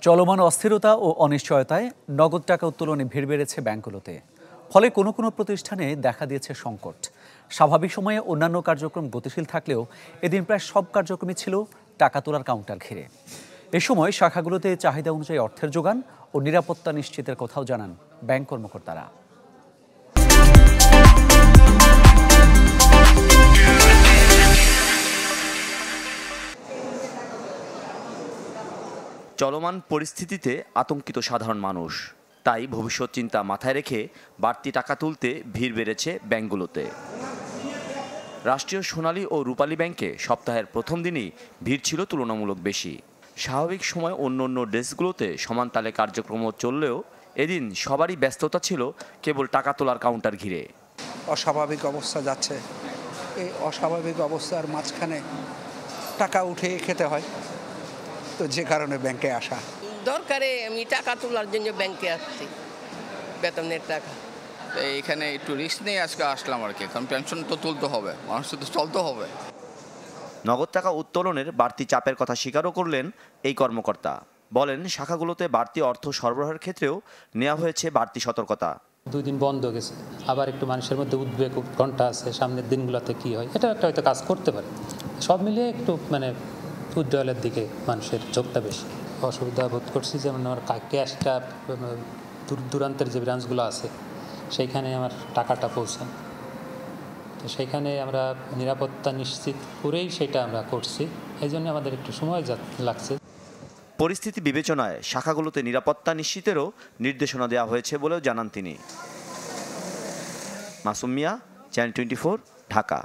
চলমান অস্থিরতা ও অনিশ্চয়তায় নগদ টাকা উত্তোলনে ভিড় বেড়েছে ব্যাংকগুলোতে। ফলে কোনো কোনো প্রতিষ্ঠানে দেখা দিয়েছে সংকট। স্বাভাবিক সময়ে অন্যান্য কার্যক্রম গতিশীল থাকলেও এদিন প্রায় সব কার্যক্রমই ছিল টাকা তোলার কাউন্টার ঘিরে। এ সময় শাখাগুলোতে চাহিদা অনুযায়ী অর্থের যোগান ও নিরাপত্তা নিশ্চিতের কথাও জানান ব্যাংক কর্মকর্তারা। চলমান পরিস্থিতিতে আতঙ্কিত সাধারণ মানুষ, তাই ভবিষ্যৎ চিন্তা মাথায় রেখে বাড়তি টাকা তুলতে ভিড় বেড়েছে ব্যাংকগুলোতে। রাষ্ট্রীয় সোনালী ও রূপালী ব্যাংকে সপ্তাহের প্রথম দিনই ভিড় ছিল তুলনামূলক বেশি। স্বাভাবিক সময় অন্য ডেস্কগুলোতে সমান তালে কার্যক্রম চললেও এদিন সবারই ব্যস্ততা ছিল কেবল টাকা তোলার কাউন্টার ঘিরে। অস্বাভাবিক অবস্থা যাচ্ছে, এই অস্বাভাবিক অবস্থার মাঝখানে টাকা উঠে খেতে হয়, তো যে কারণে ব্যাংকে আসা। দরকারে আমি টাকা তোলার জন্য ব্যাংকে আসছি, বেতনের টাকা। এইখানে একটু রিস্ক নিয়ে আজকে আসলাম আর কি, কারণ পেনশন তো তুলতে হবে, মানুষের তো চলতে হবে। নগদ টাকা উত্তোলনের বাড়তি চাপের কথা স্বীকারও করলেন এই কর্মকর্তা। বলেন, শাখাগুলোতে বাড়তি অর্থ সরবরাহের ক্ষেত্রেও নেওয়া হয়েছে বাড়তি সতর্কতা। 2 দিন বন্ধ গেছে, আবার একটু মানুষের মধ্যে উদ্বেগ উৎকণ্ঠা আছে, সামনের দিনগুলোতে কি হয়, এটা একটা হয়তো কাজ করতে পারে। সব মিলিয়ে একটু উজ্জ্বলের দিকে মানুষের ঝোঁকটা বেশি। অসুবিধা বোধ করছি, যেমন আমার ক্যাশটা দূরান্তের যে ব্রাঞ্চগুলো আছে সেইখানে আমার টাকাটা পৌঁছায়, তো সেইখানে আমরা নিরাপত্তা নিশ্চিত করেই সেটা আমরা করছি, এই জন্য আমাদের একটু সময় লাগছে। পরিস্থিতি বিবেচনায় শাখাগুলোতে নিরাপত্তা নিশ্চিতেরও নির্দেশনা দেওয়া হয়েছে বলেও জানান তিনি। মাসুম মিয়া, চ্যানেল 24, ঢাকা।